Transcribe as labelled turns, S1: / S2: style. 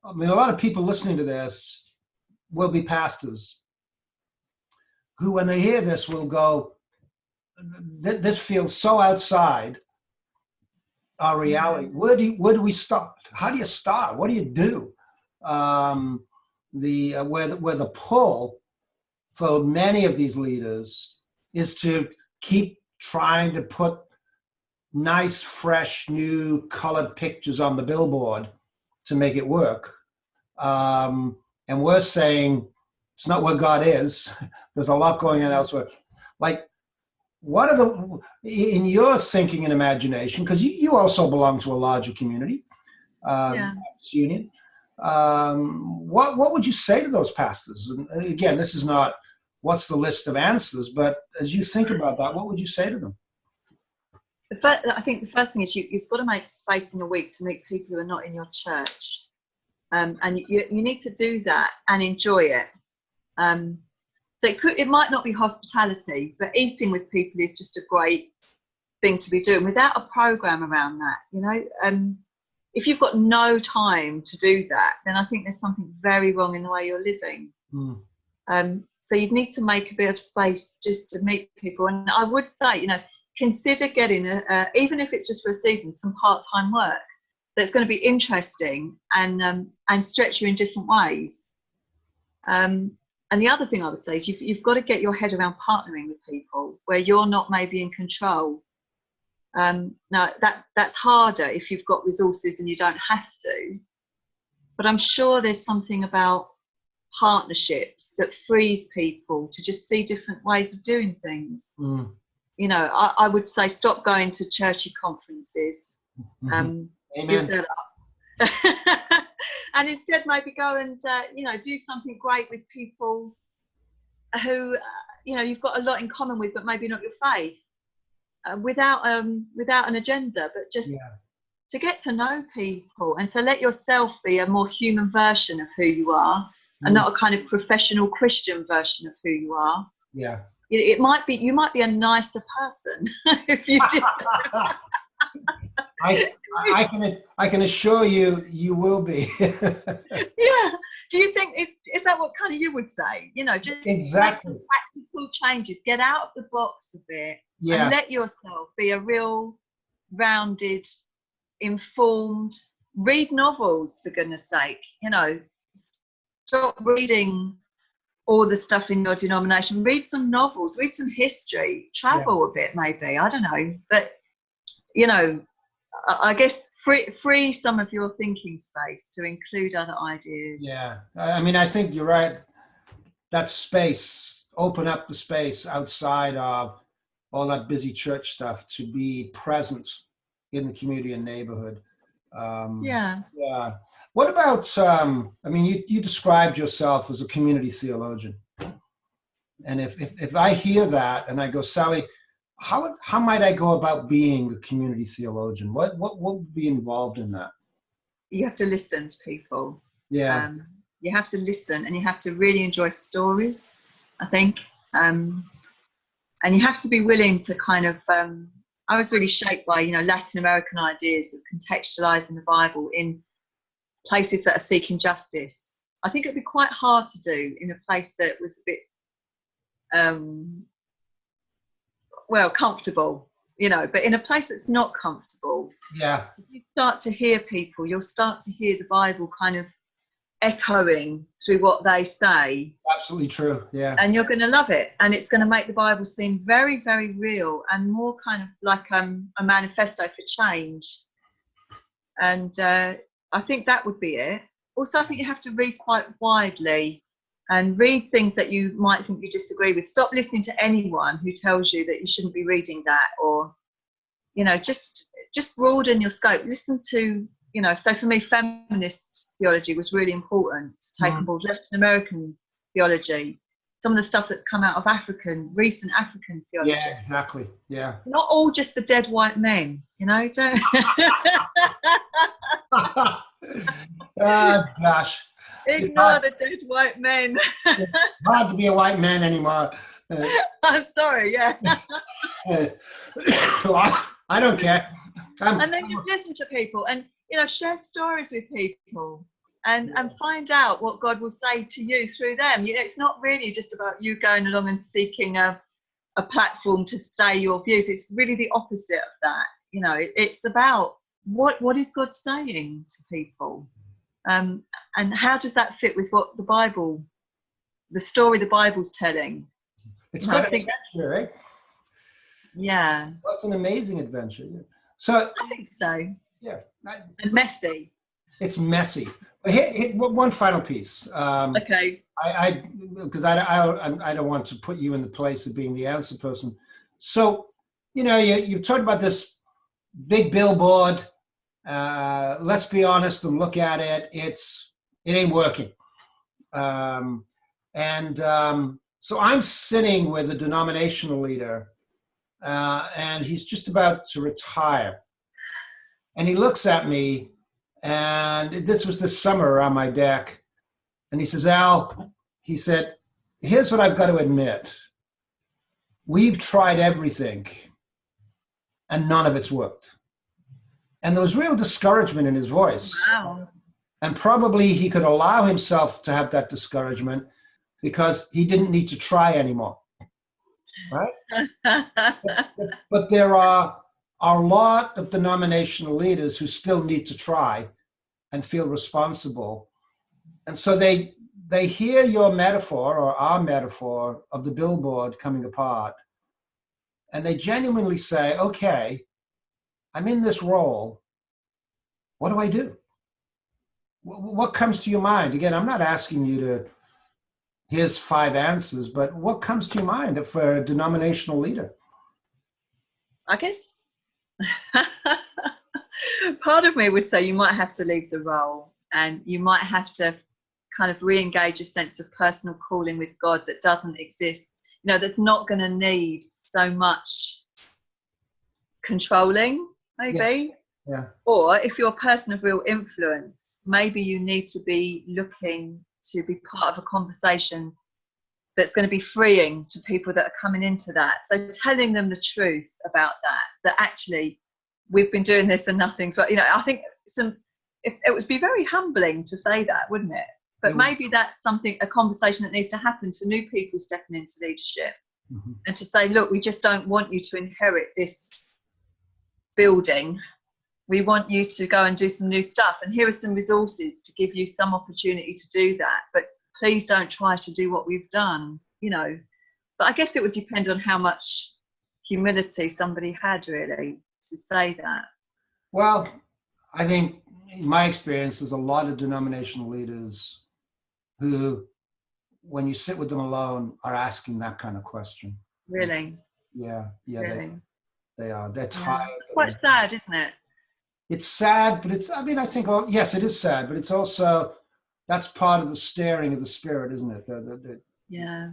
S1: I mean, a lot of people listening to this will be pastors who, when they hear this, will go, this feels so outside our reality. Where do we start? How do you start? What do you do? Where the pull for many of these leaders is to keep trying to put nice, fresh, new colored pictures on the billboard to make it work. And we're saying it's not where God is. There's a lot going on elsewhere. Like, what are in your thinking and imagination, because you also belong to a larger community, union, what would you say to those pastors? And again, this is not what's the list of answers, but as you think about that, what would you say to them?
S2: I think the first thing is you've got to make space in a week to meet people who are not in your church. And you need to do that and enjoy it. So it might not be hospitality, but eating with people is just a great thing to be doing without a program around that. You know, if you've got no time to do that, then I think there's something very wrong in the way you're living. So you need to make a bit of space just to meet people. And I would say, you know, consider getting even if it's just for a season, some part-time work that's going to be interesting and stretch you in different ways. And the other thing I would say is you've got to get your head around partnering with people where you're not maybe in control. Now that's harder if you've got resources and you don't have to, but I'm sure there's something about partnerships that frees people to just see different ways of doing things. You know, I would say stop going to churchy conferences.
S1: Amen.
S2: Give that up. And instead maybe go and do something great with people who you've got a lot in common with, but maybe not your faith, without an agenda, but just to get to know people and to let yourself be a more human version of who you are and not a kind of professional Christian version of who you are. You might be a nicer person if you do.
S1: I can assure you will be.
S2: Yeah. Do you think is that what kind of you would say? You know, just
S1: exactly.
S2: make some practical changes. Get out of the box a bit and let yourself be a real rounded, informed. Read novels, for goodness sake. You know, stop reading all the stuff in your denomination. Read some novels. Read some history. Travel a bit, maybe. I don't know, but you know. I guess free some of your thinking space to include other ideas. Yeah,
S1: I mean, I think you're right. That space, open up the space outside of all that busy church stuff to be present in the community and neighborhood.
S2: Yeah.
S1: What about, I mean, you described yourself as a community theologian. And if I hear that and I go, Sally, how might I go about being a community theologian? What would be involved in that?
S2: You have to listen to people.
S1: Yeah.
S2: You have to listen and you have to really enjoy stories, I think. And you have to be willing to kind of, I was really shaped by, Latin American ideas of contextualizing the Bible in places that are seeking justice. I think it'd be quite hard to do in a place that was a bit, comfortable, but in a place that's not comfortable, if you start to hear people, you'll start to hear the Bible kind of echoing through what they say.
S1: Absolutely true. Yeah.
S2: And you're going to love it, and it's going to make the Bible seem very, very real and more kind of like a manifesto for change. And I think that would be it. Also, I think you have to read quite widely and read things that you might think you disagree with. Stop listening to anyone who tells you that you shouldn't be reading that, or, just broaden your scope. Listen to, so for me, feminist theology was really important to take on board. Latin American theology, some of the stuff that's come out of recent African theology.
S1: Yeah, exactly. Yeah.
S2: Not all just the dead white men, don't.
S1: Gosh.
S2: Ignore the dead white men.
S1: Hard to be a white man anymore.
S2: I'm sorry, yeah.
S1: I don't care.
S2: And then just listen to people and, share stories with people and find out what God will say to you through them. You know, it's not really just about you going along and seeking a platform to say your views. It's really the opposite of that. You know, it's about what is God saying to people, and how does that fit with what the story the Bible's telling?
S1: It's quite an adventure, right?
S2: Yeah.
S1: Well, it's an amazing adventure. So
S2: I think so.
S1: Yeah.
S2: And messy.
S1: It's messy. One final piece.
S2: Okay.
S1: Because I don't want to put you in the place of being the answer person. So, you know, you talked about this big billboard. Let's be honest and look at it. It ain't working. So I'm sitting with a denominational leader, and he's just about to retire. And he looks at me, and this was this summer around my deck. And he says, Al, he said, here's what I've got to admit. We've tried everything, and none of it's worked. And there was real discouragement in his voice.
S2: Wow.
S1: And probably he could allow himself to have that discouragement because he didn't need to try anymore. Right? But there are a lot of denominational leaders who still need to try and feel responsible. And so they hear your metaphor or our metaphor of the billboard coming apart, and they genuinely say, okay, I'm in this role. What do I do? What comes to your mind? Again, I'm not asking you to, here's 5 answers, but what comes to your mind for a denominational leader?
S2: I guess part of me would say you might have to leave the role, and you might have to kind of re-engage a sense of personal calling with God that doesn't exist. You know, that's not going to need so much controlling, maybe.
S1: Yeah.
S2: Or if you're a person of real influence, maybe you need to be looking to be part of a conversation that's going to be freeing to people that are coming into that. So telling them the truth about that actually we've been doing this and nothing's, you know, I think it would be very humbling to say that, wouldn't it? But maybe that's a conversation that needs to happen to new people stepping into leadership, and to say, look, we just don't want you to inherit this building. We want you to go and do some new stuff, and here are some resources to give you some opportunity to do that, but please don't try to do what we've done, you know. But I guess it would depend on how much humility somebody had, really, to say that.
S1: Well, I think in my experience, there's a lot of denominational leaders who, when you sit with them alone, are asking that kind of question.
S2: Really?
S1: Yeah,
S2: really?
S1: They are. They're tired.
S2: It's quite sad, isn't it?
S1: It's sad, but I think, yes, it is sad, but it's also, that's part of the stirring of the Spirit, isn't it?
S2: Yeah.